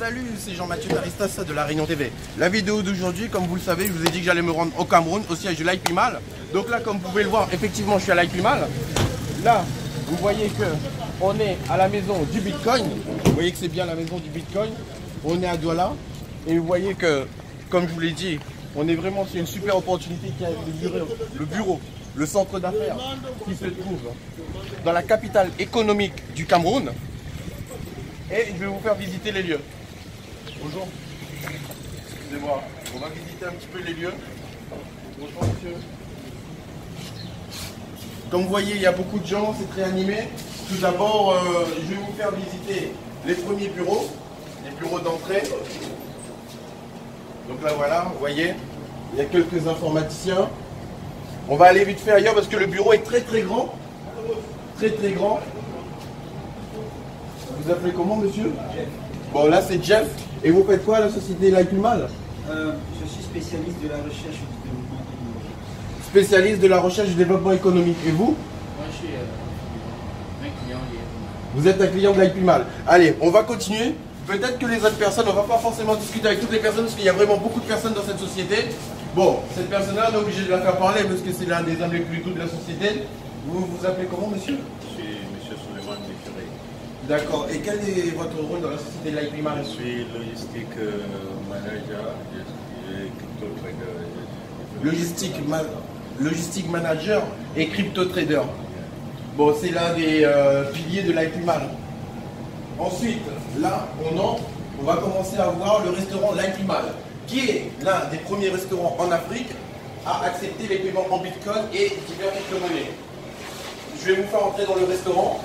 Salut, c'est Jean-Mathieu Taristas de La Réunion TV. La vidéo d'aujourd'hui, comme vous le savez, je vous ai dit que j'allais me rendre au Cameroun, au siège de l'IP Mal. Donc là, comme vous pouvez le voir, effectivement, je suis à l'IP Mal. Là, vous voyez que on est à la maison du Bitcoin. Vous voyez que c'est bien la maison du Bitcoin. On est à Douala. Et vous voyez que, comme je vous l'ai dit, on est vraiment sur une super opportunité qui a le bureau, le centre d'affaires qui se trouve dans la capitale économique du Cameroun. Et je vais vous faire visiter les lieux. Bonjour. Excusez-moi, on va visiter un petit peu les lieux. Bonjour monsieur. Comme vous voyez, il y a beaucoup de gens, c'est très animé. Tout d'abord, je vais vous faire visiter les premiers bureaux, les bureaux d'entrée. Donc là voilà, vous voyez, il y a quelques informaticiens. On va aller vite fait ailleurs parce que le bureau est très très grand. Très très grand. Vous appelez comment monsieur? Jeff. Bon là c'est Jeff. Et vous faites quoi à la société l'IP Mal? Je suis spécialiste de la recherche et du développement technologique. Spécialiste de la recherche et du développement économique. Et vous? Moi je suis un client. Vous êtes un client de l'IP Mal. Allez, on va continuer. Peut-être que les autres personnes, on ne va pas forcément discuter avec toutes les personnes parce qu'il y a vraiment beaucoup de personnes dans cette société. Bon, cette personne-là, on est obligé de la faire parler parce que c'est l'un des hommes les plus doux de la société. Vous vous appelez comment monsieur? Je suis M. Suleiman Mekere. D'accord. Et quel est votre rôle dans la société de l'IP Mal? Je suis logistique manager et crypto trader. Logistique manager et crypto trader. Bon, c'est l'un des piliers de l'IP Mal. Ensuite, là, on va commencer à voir le restaurant l'IP Mal, qui est l'un des premiers restaurants en Afrique à accepter les paiements en Bitcoin et diverses crypto-monnaies. Je vais vous faire entrer dans le restaurant.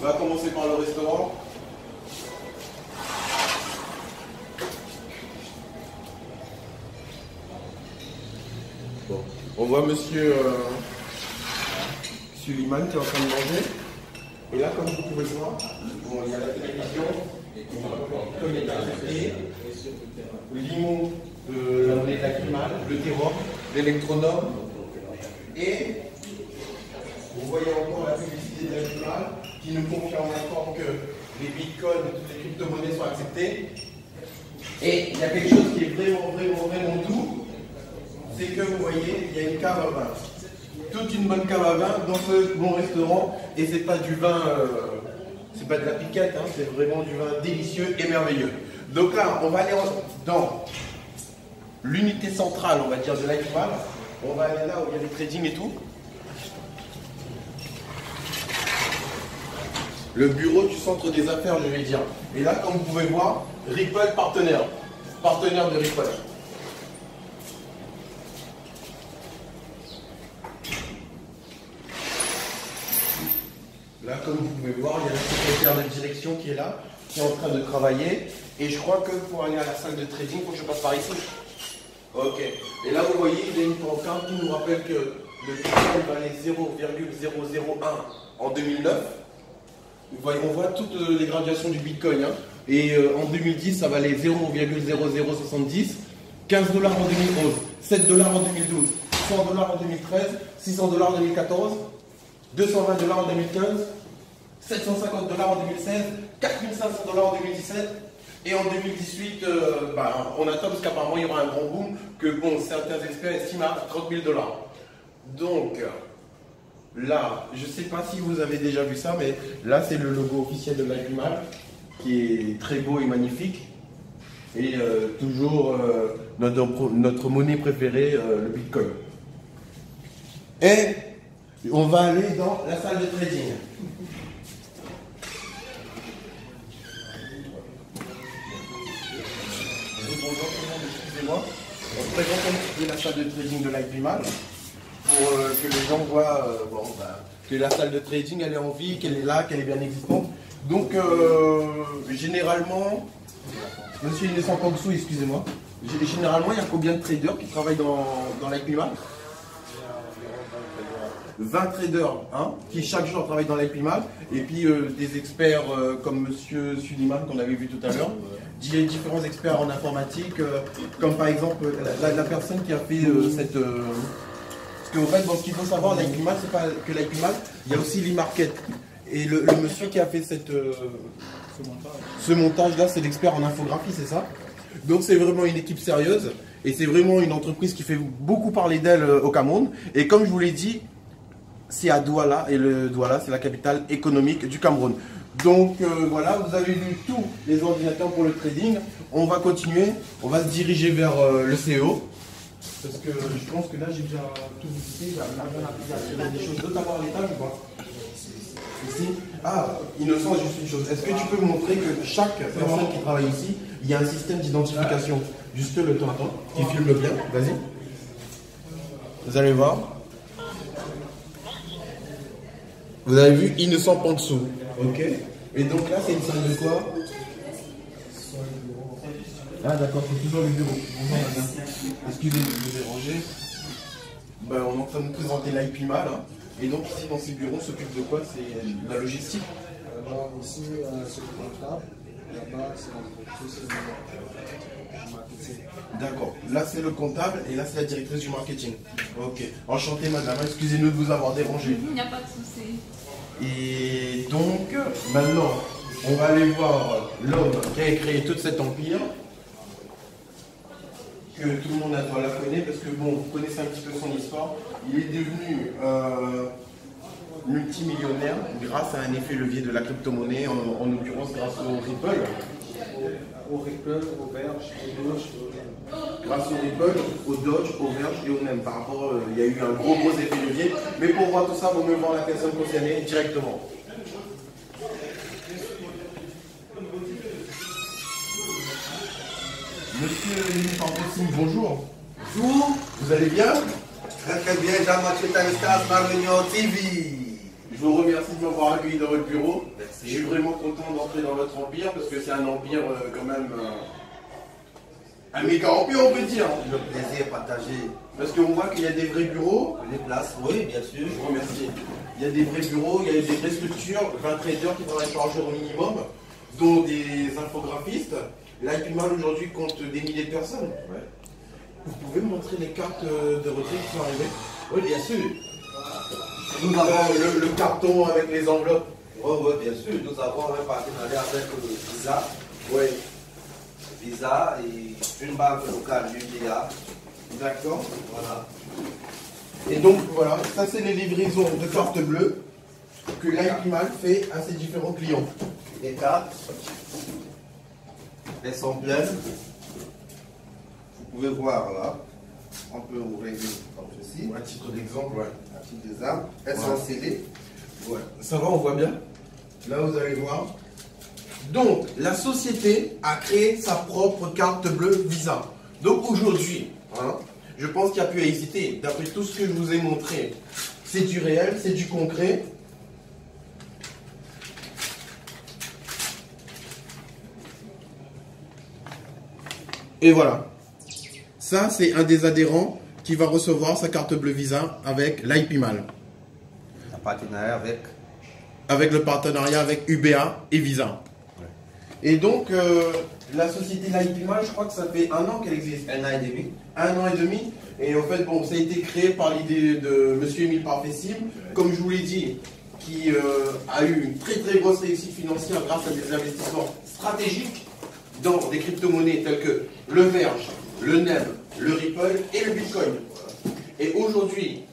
On va commencer par le restaurant. Bon. On voit monsieur Suleiman qui est en train de manger. Et là, comme vous pouvez le voir, bon, il y a la télévision, comme il est accepté, l'IMO de la monnaie de l'IP Mal, le terreau, l'électronome. Et vous voyez encore la publicité de l'IP Mal qui nous confirme encore que les bitcoins et toutes les crypto-monnaies sont acceptées. Et il y a quelque chose qui est vraiment doux, c'est que vous voyez, il y a une cave à vin. Toute une bonne cave à vin dans ce bon restaurant. Et c'est pas du vin, c'est pas de la piquette, hein, c'est vraiment du vin délicieux et merveilleux. Donc là, on va aller dans l'unité centrale, on va dire, de l'IP Mal. On va aller là où il y a les trading et tout. Le bureau du centre des affaires, je vais dire. Et là, comme vous pouvez voir, Ripple partenaire de Ripple. Là, comme vous pouvez voir, il y a le secrétaire de direction qui est là, qui est en train de travailler. Et je crois que pour aller à la salle de trading, il faut que je passe par ici. Ok. Et là, vous voyez, il y a une pancarte qui nous rappelle que le Bitcoin valait 0,001 en 2009. On voit toutes les graduations du Bitcoin. Hein. Et en 2010, ça valait 0,0070, 15 $ en 2011, 7 $ en 2012, 100 $ en 2013, 600 $ en 2014, 220 $ en 2015, 750 $ en 2016, 4500 $ en 2017 et en 2018, on attend parce qu'apparemment il y aura un grand boom que bon, certains experts estiment à 30 000 $. Donc là, je ne sais pas si vous avez déjà vu ça, mais là c'est le logo officiel de l'IP Mal qui est très beau et magnifique et toujours notre monnaie préférée, le Bitcoin. Et on va aller dans la salle de trading. Bonjour tout le monde, excusez-moi. On se présente un petit peu la salle de trading de l'IP Mal pour que les gens voient que la salle de trading elle est en vie, qu'elle est là, qu'elle est bien existante. Donc généralement, monsieur il est sans dessous, excusez-moi. Généralement, il y a combien de traders qui travaillent dans l'IP Mal? 20 traders hein, qui chaque jour travaillent dans l'IP Mal et puis des experts comme monsieur Suleiman qu'on avait vu tout à l'heure, différents experts en informatique comme par exemple la personne qui a fait cette... parce qu'en fait, ce qu'il faut savoir, l'IP Mal, c'est pas que l'IP Mal, il y a aussi l'e-market. Et le monsieur qui a fait Ce montage-là, c'est l'expert en infographie, c'est ça? Donc c'est vraiment une équipe sérieuse et c'est vraiment une entreprise qui fait beaucoup parler d'elle au Cameroun. Et comme je vous l'ai dit, c'est à Douala et le Douala, c'est la capitale économique du Cameroun. Donc voilà, vous avez vu tous les ordinateurs pour le trading. On va continuer, on va se diriger vers le CEO. Parce que je pense que là j'ai déjà tout visité, il y a des choses d'autres à voir à l'étage ou pas? Ici. Ah, Innocent, juste une chose. Est-ce que tu peux montrer que chaque personne qui travaille ici, il y a un système d'identification? Juste le temps, attends, qui filme bien, vas-y. Vous allez voir. Vous avez vu Innocent Pansou. Ok. Et donc là, c'est une salle de quoi? Ah d'accord, c'est toujours le bureau. Bonjour madame. Excusez-moi de vous déranger. Ben, on est en train de nous présenter l'IPMA là. Et donc ici dans ces bureaux, on s'occupe de quoi? C'est la logistique. Alors ici, c'est le comptable. Là-bas, c'est l'entreprise du marketing. D'accord. Là, c'est le comptable et là, c'est la directrice du marketing. Ok. Enchanté madame, excusez-nous de vous avoir dérangé. Il n'y a pas de souci. Et donc, maintenant, on va aller voir l'homme qui a créé tout cet empire. Que tout le monde la connaît parce que bon, vous connaissez un petit peu son histoire. Il est devenu multimillionnaire grâce à un effet levier de la crypto-monnaie, en l'occurrence grâce au Ripple. Au Ripple, au Verge, au Doge, au Grâce au Ripple, au Doge, au Verge et au même. Par rapport, il y a eu un gros effet levier. Mais pour voir tout ça, il vaut mieux voir la personne concernée directement. Monsieur Émile Pampossim, bonjour. Bonjour. Vous allez bien? Très bien, Jean-Mathieu Tanestas, Marmignon TV. Je vous remercie de m'avoir accueilli dans votre bureau. Merci. Je suis vraiment content d'entrer dans votre empire parce que c'est un empire quand même... un méga empire, on peut dire. Le plaisir partagé. Parce qu'on voit qu'il y a des vrais bureaux. Les places, oui, bien sûr. Je vous remercie. Il y a des vrais bureaux, il y a des vraies structures, 20 traders qui travaillent par jour au minimum, dont des infographistes. L'IPMAL aujourd'hui compte des milliers de personnes. Ouais. Vous pouvez me montrer les cartes de retraite qui sont arrivées? Oui, bien sûr. Nous avons le carton avec les enveloppes. Oui, oui, bien sûr. Nous avons un partenariat avec Visa. Oui. Visa et une banque locale, l'UDA. D'accord. Voilà. Et donc voilà, ça c'est les livraisons de cartes bleues que l'IPMAL fait à ses différents clients. Les cartes, elles sont pleines. Vous pouvez voir là. On peut ouvrir comme ceci. À titre d'exemple, ouais. À titre d'exemple. Elles sont scellées. Ouais. Ça va, on voit bien. Là, vous allez voir. Donc, la société a créé sa propre carte bleue Visa. Donc aujourd'hui, hein, je pense qu'il n'y a plus à hésiter. D'après tout ce que je vous ai montré, c'est du réel, c'est du concret. Et voilà. Ça, c'est un des adhérents qui va recevoir sa carte bleue Visa avec l'IPMAL. Un partenariat Avec le partenariat avec UBA et Visa. Ouais. Et donc, la société l'IPMAL, je crois que ça fait 1 an qu'elle existe. 1 an et demi. 1 an et demi. Et en fait, bon, ça a été créé par l'idée de M. Émile Pampossim, comme je vous l'ai dit, qui a eu une très très grosse réussite financière grâce à des investissements stratégiques dans des crypto-monnaies telles que le Verge, le NEM, le Ripple et le Bitcoin. Et aujourd'hui,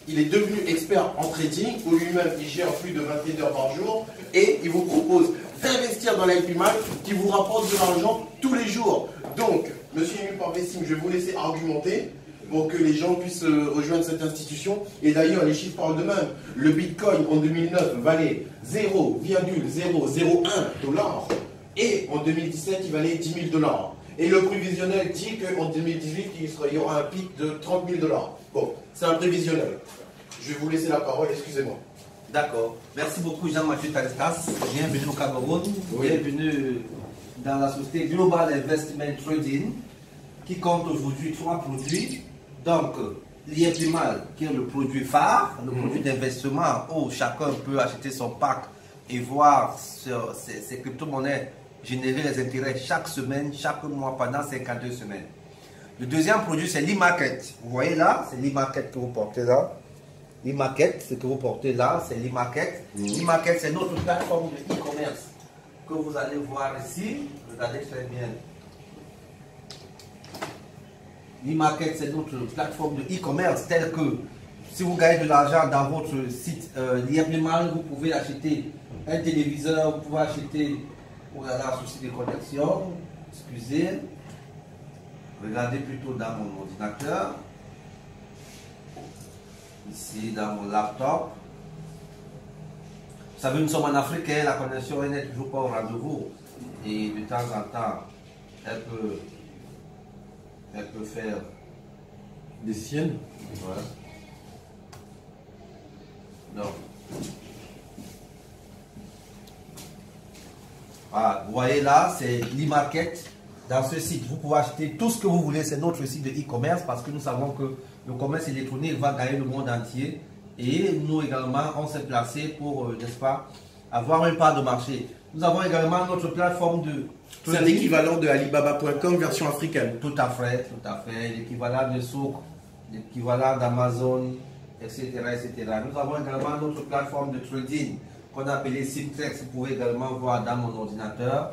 il est devenu expert en trading, où lui-même il gère plus de 20 traders par jour, et il vous propose d'investir dans l'IPMAL qui vous rapporte de l'argent tous les jours. Donc, monsieur Émile Pampossim, je vais vous laisser argumenter pour que les gens puissent rejoindre cette institution. Et d'ailleurs, les chiffres parlent d'eux-mêmes. Le Bitcoin en 2009 valait 0,001 $, et en 2017, il valait 10 000 $. Et le prévisionnel dit qu'en 2018, il y aura un pic de 30 000 $. Bon, c'est un prévisionnel. Je vais vous laisser la parole, excusez-moi. D'accord. Merci beaucoup Jean-Mathieu Tanestas. Bienvenue au Cameroun. Oui. Bienvenue dans la société Global Investment Trading qui compte aujourd'hui 3 produits. Donc, l'IPMAL qui est le produit phare, le produit d'investissement où chacun peut acheter son pack et voir ses crypto-monnaies générer les intérêts chaque semaine, chaque mois pendant 52 semaines. Le deuxième produit, c'est l'e-market. Vous voyez là, c'est l'e-market que vous portez là. L'e-market, ce que vous portez là, c'est l'e-market. L'e-market, c'est notre plateforme de e-commerce que vous allez voir ici. Regardez très bien. l'e-market, c'est notre plateforme de e-commerce telle que si vous gagnez de l'argent dans votre site Liebleman, vous pouvez acheter un téléviseur, vous pouvez acheter, oh là là, souci de connexion, excusez, regardez plutôt dans mon ordinateur, ici dans mon laptop. Vous savez, nous sommes en Afrique, hein, la connexion n'est toujours pas au rendez-vous et de temps en temps, elle peut faire des siennes. Voilà. Donc, voilà, vous voyez là, c'est l'e-market. Dans ce site, vous pouvez acheter tout ce que vous voulez. C'est notre site de e-commerce parce que nous savons que le commerce électronique va gagner le monde entier. Et nous également, on s'est placé pour, n'est-ce pas, avoir une part de marché. Nous avons également notre plateforme de... C'est l'équivalent de Alibaba.com version africaine. Tout à fait, l'équivalent de Souk, l'équivalent d'Amazon, etc., etc. Nous avons également notre plateforme de trading qu'on a appelée Simtrex. Vous pouvez également voir dans mon ordinateur,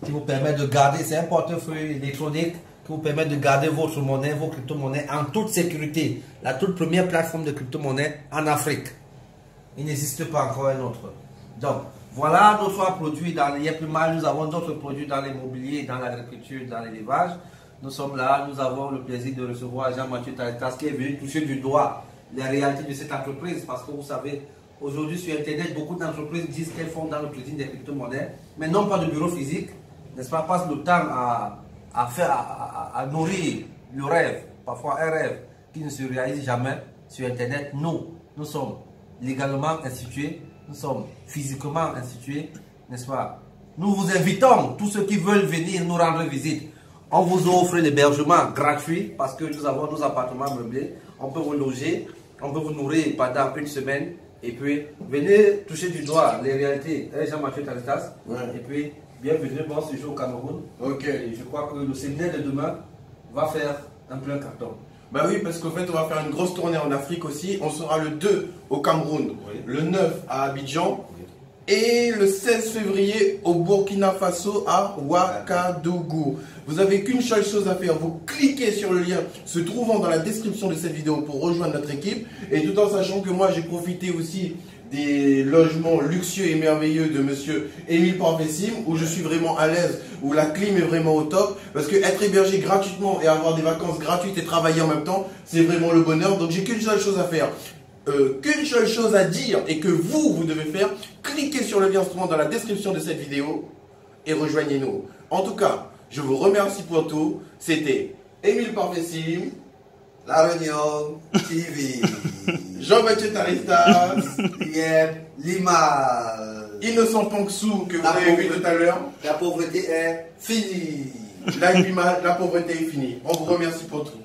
qui vous permet de garder, c'est un portefeuille électronique qui vous permet de garder votre monnaie, vos crypto-monnaies en toute sécurité. La toute première plateforme de crypto-monnaie en Afrique. Il n'existe pas encore un autre. Donc, voilà nos trois produits dans les Yeplimal. Nous avons d'autres produits dans l'immobilier, dans l'agriculture, dans l'élevage. Nous sommes là, nous avons le plaisir de recevoir Jean-Mathieu Taritas qui est venu toucher du doigt les réalités de cette entreprise. Parce que vous savez, aujourd'hui sur Internet, beaucoup d'entreprises disent qu'elles font dans le trading des crypto-monnaies, mais non pas de bureau physique, n'est-ce pas, passent le temps à nourrir le rêve, parfois un rêve qui ne se réalise jamais sur Internet. Nous sommes légalement institués, nous sommes physiquement institués, n'est-ce pas? Nous vous invitons, tous ceux qui veulent venir nous rendre visite. On vous offre l'hébergement gratuit parce que nous avons nos appartements meublés. On peut vous loger, on peut vous nourrir pendant une semaine. Et puis, venez toucher du doigt les réalités. Jean-Mathieu Taritas. Ouais. Et puis, bienvenue, bon séjour au Cameroun. Ok. Et je crois que le séminaire de demain va faire un plein carton. Bah oui, parce qu'en fait, on va faire une grosse tournée en Afrique aussi. On sera le 2 au Cameroun, Oui. le 9 à Abidjan et le 16 février au Burkina Faso à Ouagadougou. Vous n'avez qu'une seule chose à faire, vous cliquez sur le lien se trouvant dans la description de cette vidéo pour rejoindre notre équipe. Et tout en sachant que moi, j'ai profité aussi des logements luxueux et merveilleux de monsieur Émile Parvessim, où je suis vraiment à l'aise, où la clim est vraiment au top, parce que être hébergé gratuitement et avoir des vacances gratuites et travailler en même temps, c'est vraiment le bonheur. Donc j'ai qu'une seule chose à faire, qu'une seule chose à dire et que vous devez faire, cliquez sur le lien se trouvant dans la description de cette vidéo et rejoignez-nous. En tout cas, je vous remercie pour tout. C'était Émile Parvessim, La Réunion TV. Jean-Mathieu Taritas, Lima. Innocent Panksou que vous avez vu tout à l'heure. La pauvreté est finie. La pauvreté est finie. On vous remercie pour tout.